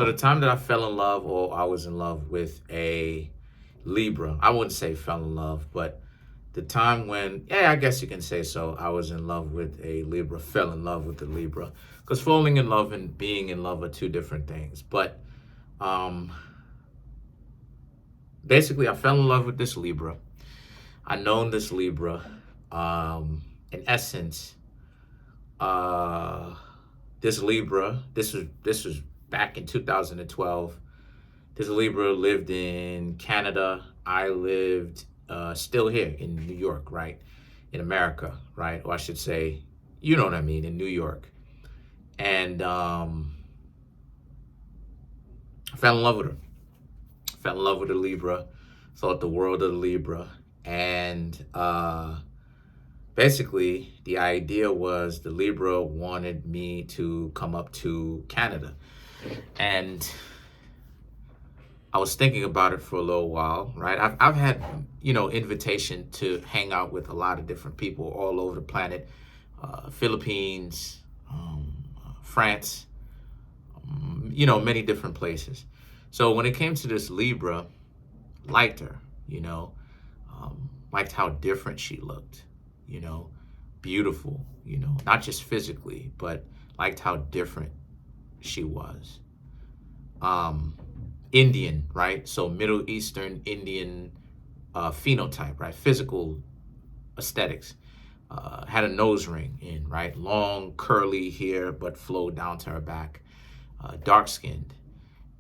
So the time that I fell in love, or I was in love with a Libra, I wouldn't say fell in love, but the time when, yeah, I guess you can say so, I was in love with a Libra, fell in love with a Libra. Because falling in love and being in love are two different things. But um, basically, I fell in love with this Libra. I known this Libra. In essence, uh, this Libra, this was back in 2012. This Libra lived in Canada. I lived still here in New York, right? In America, right? Or I should say, you know what I mean, in New York. And I fell in love with her. Fell in love with a Libra. Thought the world of the Libra. And basically, the idea was the Libra wanted me to come up to Canada. And I was thinking about it for a little while, right? I've had, invitation to hang out with a lot of different people all over the planet, Philippines, France, many different places. So when it came to this Libra, liked her, liked how different she looked, you know, beautiful, not just physically, but liked how different she was. Indian, right? So Middle Eastern Indian phenotype, right? Physical aesthetics. Had a nose ring in, right? Long curly hair, but flowed down to her back. Dark skinned,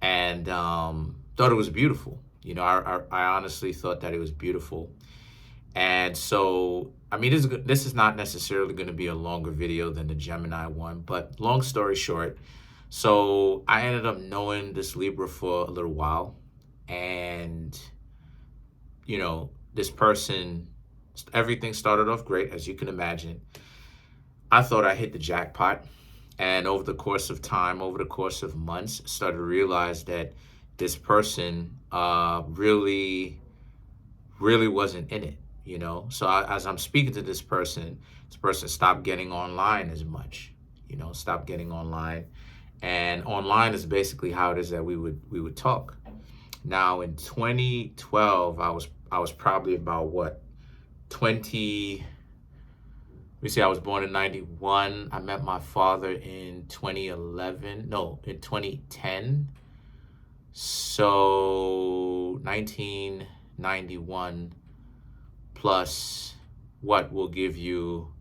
and thought it was beautiful. I honestly thought that it was beautiful. And so, I mean, this is not necessarily going to be a longer video than the Gemini one, but long story short, so I ended up knowing this Libra for a little while, and this person, everything started off great, as you can imagine. I thought I hit the jackpot, and over the course of time, over the course of months, started to realize that this person really wasn't in it. So as I'm speaking to this person stopped getting online as much. Stopped getting online. And online is basically how it is that we would talk. Now in 2012, I was probably about what, 20. Let me see. I was born in 91. I met my father in 2011. No, in 2010. So 1991 plus what will give you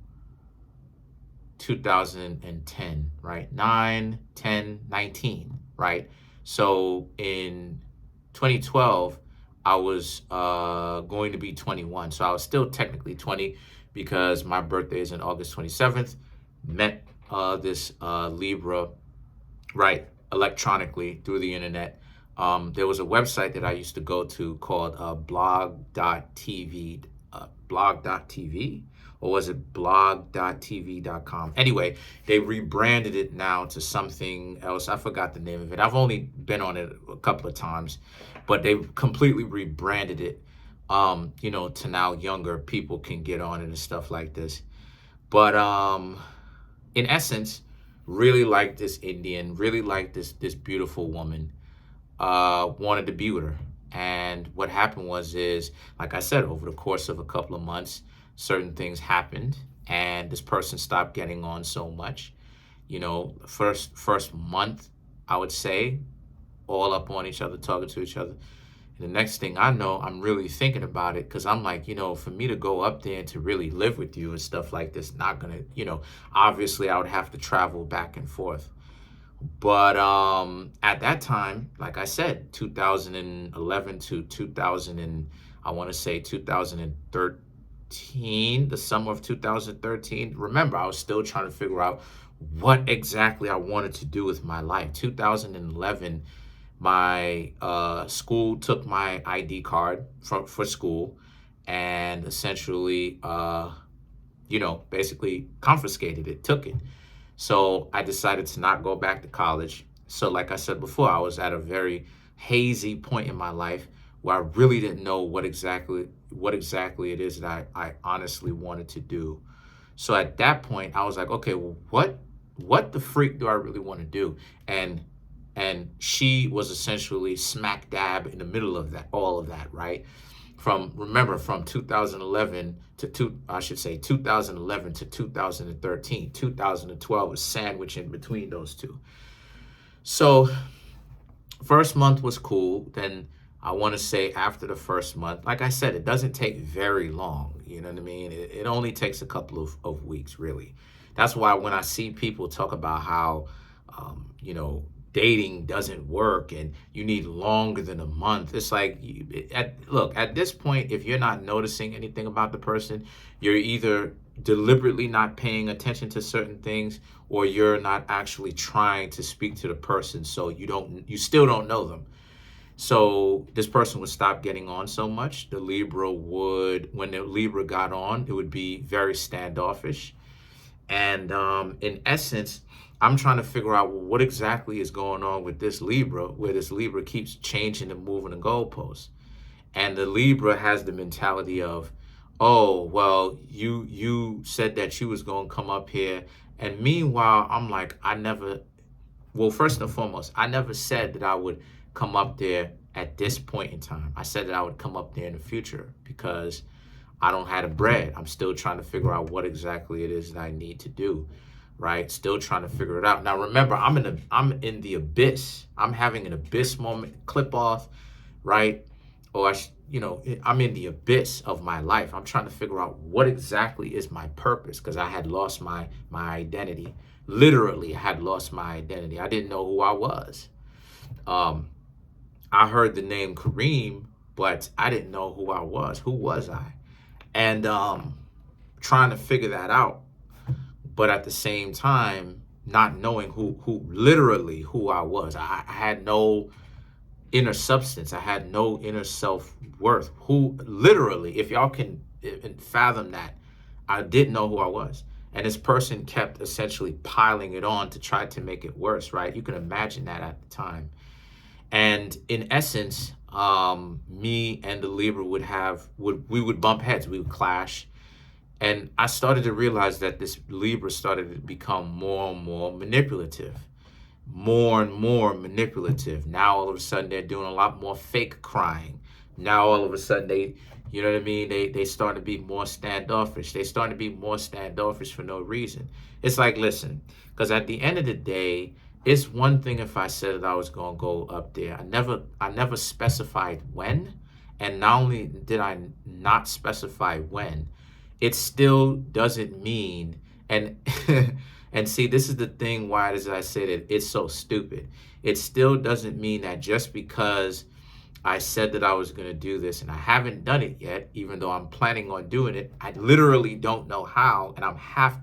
2010, right? 9, 10, 19, right? So in 2012, I was going to be 21. So I was still technically 20 because my birthday is on August 27th. Met this Libra, right, electronically through the internet. There was a website that I used to go to called blog.tv, blog.tv, or was it blog.tv.com? Anyway, they rebranded it now to something else. I forgot the name of it. I've only been on it a couple of times, but they completely rebranded it, to now younger people can get on it and stuff like this. But in essence, really liked this Indian, really liked this beautiful woman, wanted to be with her. And what happened was, like I said, over the course of a couple of months, certain things happened, and this person stopped getting on so much. First month, I would say, all up on each other, talking to each other. And the next thing I know, I'm really thinking about it, because I'm like, for me to go up there and to really live with you and stuff like this, not gonna, obviously I would have to travel back and forth. But at that time, like I said, 2011 to 2000 and I want to say 2013, the summer of 2013. Remember, I was still trying to figure out what exactly I wanted to do with my life. 2011, my school took my ID card for school and essentially, basically confiscated it, took it. So I decided to not go back to college. So like I said before, I was at a very hazy point in my life where I really didn't know what exactly it is that I honestly wanted to do. So at that point, I was like, okay, well, what the freak do I really want to do? And And she was essentially smack dab in the middle of that, all of that, right? From 2011 to 2011 to 2013. 2012 was sandwiched in between those two. So first month was cool. Then I want to say after the first month, like I said, it doesn't take very long. You know what I mean? It only takes a couple of weeks, really. That's why when I see people talk about how, dating doesn't work and you need longer than a month, it's like, look, at this point, if you're not noticing anything about the person, you're either deliberately not paying attention to certain things, or you're not actually trying to speak to the person, so you still don't know them. So this person would stop getting on so much. When the Libra got on, it would be very standoffish. And in essence, I'm trying to figure out what exactly is going on with this Libra, where this Libra keeps changing and moving the goalposts. And the Libra has the mentality of, oh, well, you said that you was going to come up here. And meanwhile, I'm like, first and foremost, I never said that I would come up there at this point in time. I said that I would come up there in the future because I don't have the bread. I'm still trying to figure out what exactly it is that I need to do, right? Still trying to figure it out. Now, remember, I'm in the abyss. I'm having an abyss moment, clip off, right? Or I'm in the abyss of my life. I'm trying to figure out what exactly is my purpose, because I had lost my identity. Literally, I had lost my identity. I didn't know who I was. I heard the name Kareem, but I didn't know who I was. Who was I? And trying to figure that out, but at the same time, not knowing who I was. I had no inner substance. I had no inner self-worth. If y'all can fathom that, I didn't know who I was. And this person kept essentially piling it on to try to make it worse, right? You can imagine that at the time. And in essence, me and the Libra would bump heads, we would clash. And I started to realize that this Libra started to become more and more manipulative. More and more manipulative. Now all of a sudden they're doing a lot more fake crying. Now all of a sudden they start to be more standoffish. They start to be more standoffish for no reason. It's like, listen, because at the end of the day, it's one thing if I said that I was going to go up there. I never specified when. And not only did I not specify when, it still doesn't mean, and and see, this is the thing why, as I said, it's so stupid. It still doesn't mean that just because I said that I was going to do this and I haven't done it yet, even though I'm planning on doing it, I literally don't know how, and I'm half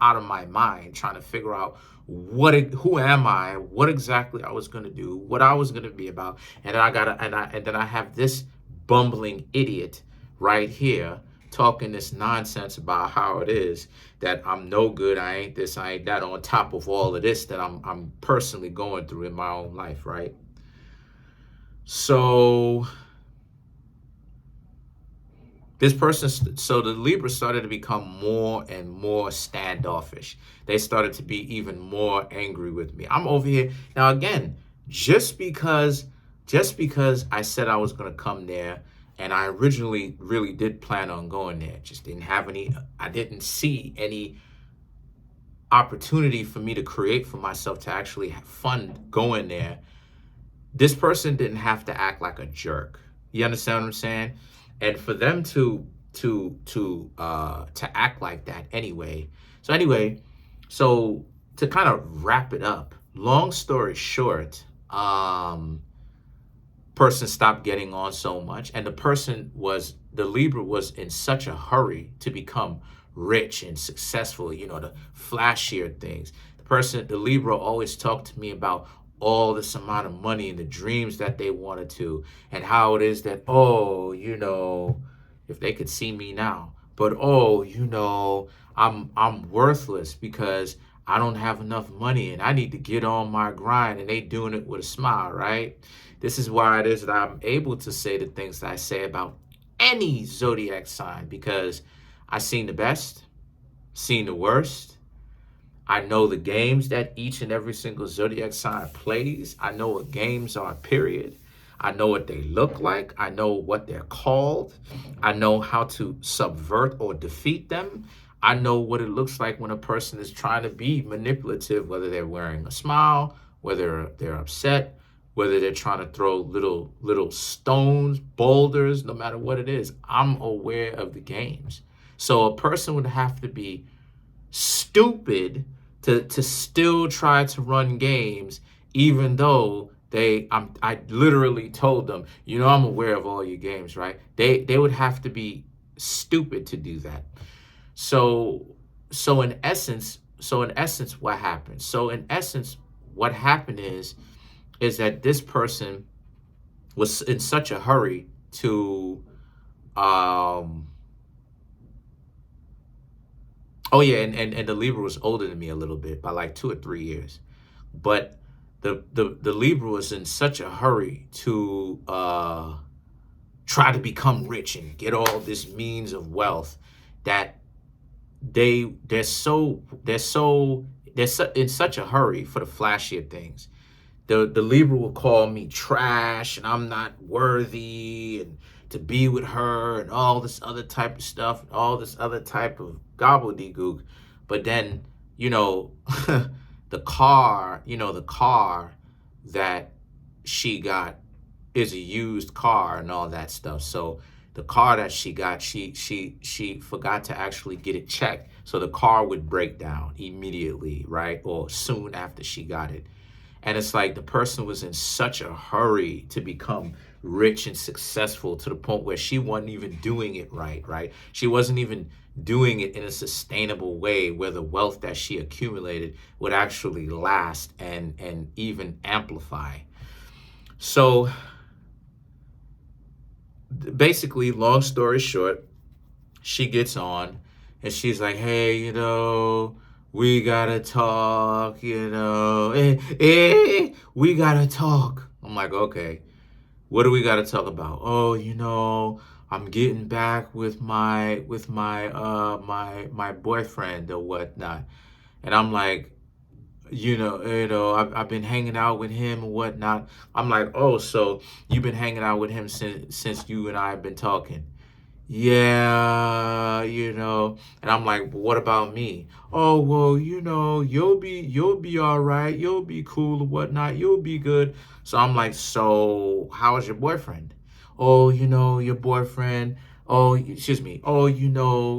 out of my mind trying to figure out who am I, what exactly I was going to do, what I was going to be about. And then I have this bumbling idiot right here talking this nonsense about how it is that I'm no good, I ain't this, I ain't that, on top of all of this that I'm personally going through in my own life, right? So so the Libra started to become more and more standoffish. They started to be even more angry with me. I'm over here. Now, again, just because I said I was going to come there, and I originally really did plan on going there, just I didn't see any opportunity for me to create for myself to actually have fun going there. This person didn't have to act like a jerk. You understand what I'm saying? And for them to act like that anyway. So to kind of wrap it up, long story short, person stopped getting on so much, and the Libra was in such a hurry to become rich and successful, the flashier things. The Libra always talked to me about all this amount of money and the dreams that they wanted to, and how it is that, if they could see me now, but I'm worthless because I don't have enough money and I need to get on my grind, and they doing it with a smile, right? This is why it is that I'm able to say the things that I say about any zodiac sign, because I've seen the best, seen the worst, I know the games that each and every single zodiac sign plays. I know what games are, period. I know what they look like. I know what they're called. I know how to subvert or defeat them. I know what it looks like when a person is trying to be manipulative, whether they're wearing a smile, whether they're upset, whether they're trying to throw little stones, boulders, no matter what it is. I'm aware of the games. So a person would have to be stupid to still try to run games, even though I literally told them, I'm aware of all your games, right? They would have to be stupid to do that. So in essence, what happened? So in essence, what happened is that this person was in such a hurry to oh yeah, and the Libra was older than me a little bit by like 2 or 3 years. But the Libra was in such a hurry to try to become rich and get all this means of wealth that they're in such a hurry for the flashier things. The Libra will call me trash and I'm not worthy and to be with her and all this other type of stuff, all this other type of gobbledygook. But then, the car that she got is a used car and all that stuff. So the car that she got, she forgot to actually get it checked. So the car would break down immediately, right? Or soon after she got it. And it's like the person was in such a hurry to become rich and successful to the point where she wasn't even doing it right? She wasn't even doing it in a sustainable way where the wealth that she accumulated would actually last and even amplify. So basically, long story short, she gets on and she's like, hey, we gotta talk, we gotta talk. I'm like, okay, what do we gotta talk about? Oh, I'm getting back with my boyfriend or whatnot. And I'm like, I've been hanging out with him and whatnot. I'm like, oh, so you've been hanging out with him since you and I have been talking. Yeah, and I'm like, but what about me? Oh, well, you'll be all right. You'll be cool or whatnot. You'll be good. So I'm like, so how's your boyfriend? Oh, your boyfriend. Oh, excuse me. Oh,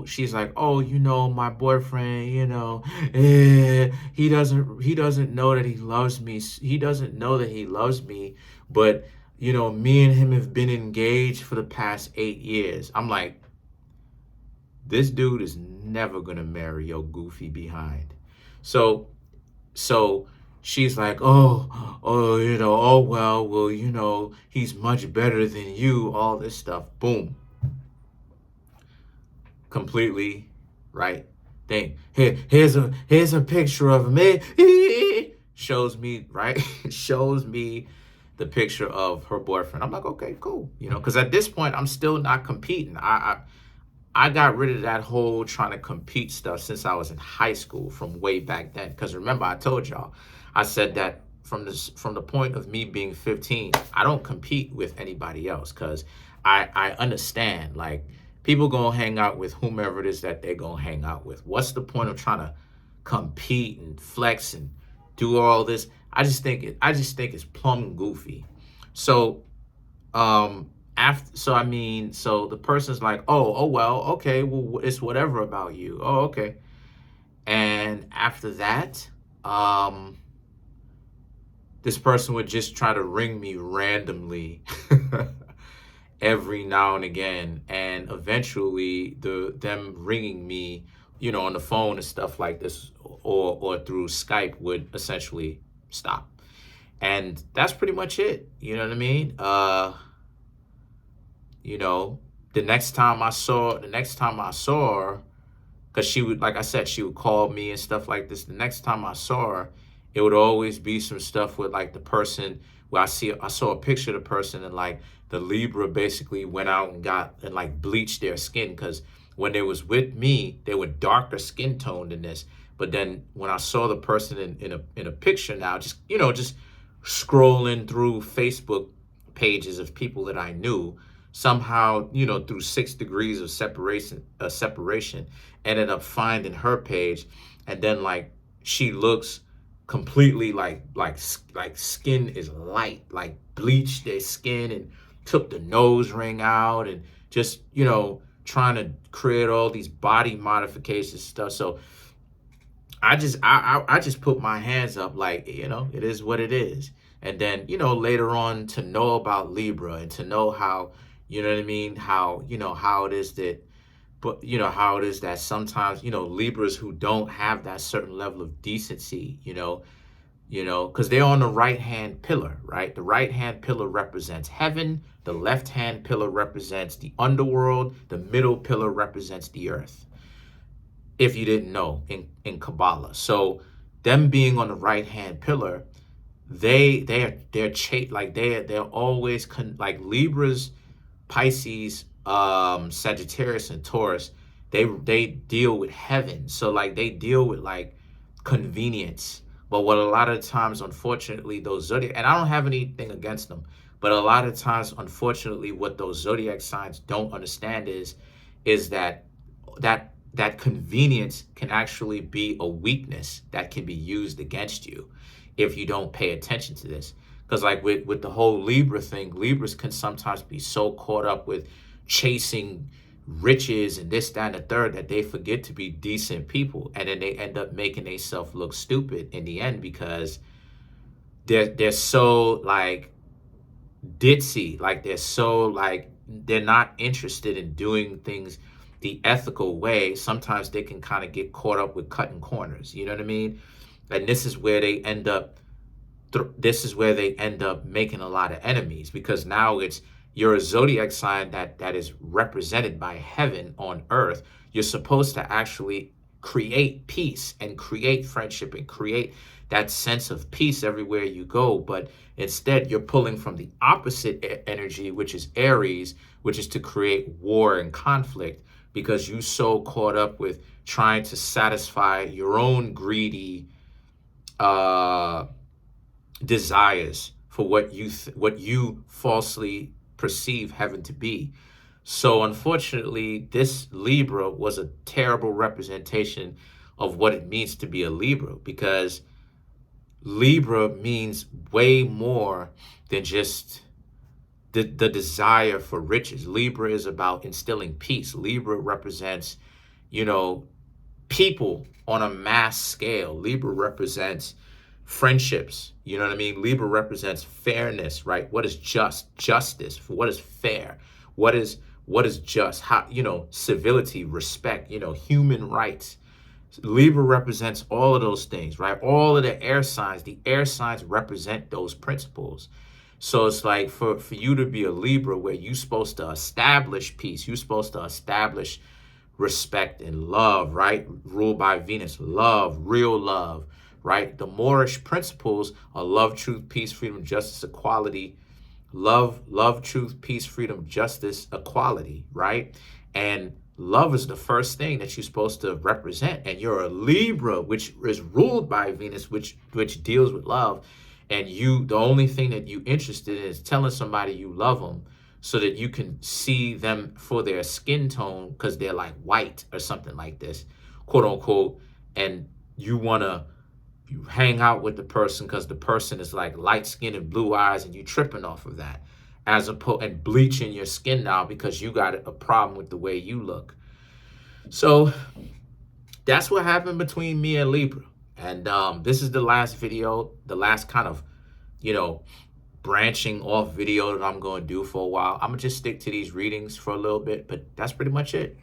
she's like, oh, my boyfriend, he doesn't know that he loves me. He doesn't know that he loves me, but me and him have been engaged for the past 8 years. I'm like, this dude is never gonna marry your goofy behind. So she's like, oh, well, he's much better than you, all this stuff. Boom. Completely right thing. Here's a picture of him. Shows me, right? Shows me the picture of her boyfriend. I'm like, okay, cool. Because at this point, I'm still not competing. I got rid of that whole trying to compete stuff since I was in high school from way back then. Because remember, I told y'all, I said that from the point of me being 15, I don't compete with anybody else because I understand, like, people gonna hang out with whomever it is that they're gonna hang out with. What's the point of trying to compete and flex and do all this? I just think it's plumb goofy. So so the person's like, oh well, okay, well, it's whatever about you. Oh, okay. And after that, this person would just try to ring me randomly every now and again, and eventually them ringing me, on the phone and stuff like this, or through Skype would essentially stop. And that's pretty much it. You know what I mean? The next time I saw her, because she would, like I said, she would call me and stuff like this. The next time I saw her, it would always be some stuff with like the person where I saw a picture of the person and like the Libra basically went out and like bleached their skin, because when they was with me, they were darker skin tone than this. But then when I saw the person in a picture now, just, just scrolling through Facebook pages of people that I knew, somehow, through 6 degrees of separation, ended up finding her page. And then like she looks completely like skin is light, like bleached their skin and took the nose ring out and just, trying to create all these body modifications stuff. So I just put my hands up, like, it is what it is. And then, later on, to know about Libra and to know how, you know what I mean, how, how it is that, but how it is that sometimes, Libras who don't have that certain level of decency, because they're on the right hand pillar, right? The right hand pillar represents heaven, the left hand pillar represents the underworld, the middle pillar represents the earth, if you didn't know, in Kabbalah. So them being on the right hand pillar, they're always like Libras, Pisces, Sagittarius, and Taurus. They deal with heaven, so like they deal with like convenience. But what a lot of times, unfortunately, those zodiac, and I don't have anything against them, but a lot of times, unfortunately, what those zodiac signs don't understand is that convenience can actually be a weakness that can be used against you if you don't pay attention to this. Because like with the whole Libra thing, Libras can sometimes be so caught up with chasing riches and this, that, and the third that they forget to be decent people. And then they end up making themselves look stupid in the end because they're so like ditzy, like they're not interested in doing things the ethical way. Sometimes they can kind of get caught up with cutting corners, you know what I mean? And this is where they end up making a lot of enemies, because now you're a zodiac sign that is represented by heaven on earth. You're supposed to actually create peace and create friendship and create that sense of peace everywhere you go. But instead, you're pulling from the opposite energy, which is Aries, which is to create war and conflict, because you so caught up with trying to satisfy your own greedy desires for what you falsely perceive heaven to be. So unfortunately, this Libra was a terrible representation of what it means to be a Libra, because Libra means way more than just the desire for riches. Libra is about instilling peace. Libra represents, people on a mass scale. Libra represents friendships. You know what I mean? Libra represents fairness, right? What is justice? What is fair? What is just? How, civility, respect, human rights. Libra represents all of those things, right? All of the air signs represent those principles. So it's like for you to be a Libra, where you're supposed to establish peace, you're supposed to establish respect and love, right? Ruled by Venus, love, real love, right? The Moorish principles are love, truth, peace, freedom, justice, equality. Love, truth, peace, freedom, justice, equality, right? And love is the first thing that you're supposed to represent. And you're a Libra, which is ruled by Venus, which deals with love. And the only thing that you're interested in is telling somebody you love them so that you can see them for their skin tone, because they're like white or something like this, quote unquote. And you hang out with the person because the person is like light skin and blue eyes, and you tripping off of that, as opposed and bleaching your skin now because you got a problem with the way you look. So that's what happened between me and Libra. And this is the last video, the last kind of, branching off video that I'm going to do for a while. I'm going to just stick to these readings for a little bit, but that's pretty much it.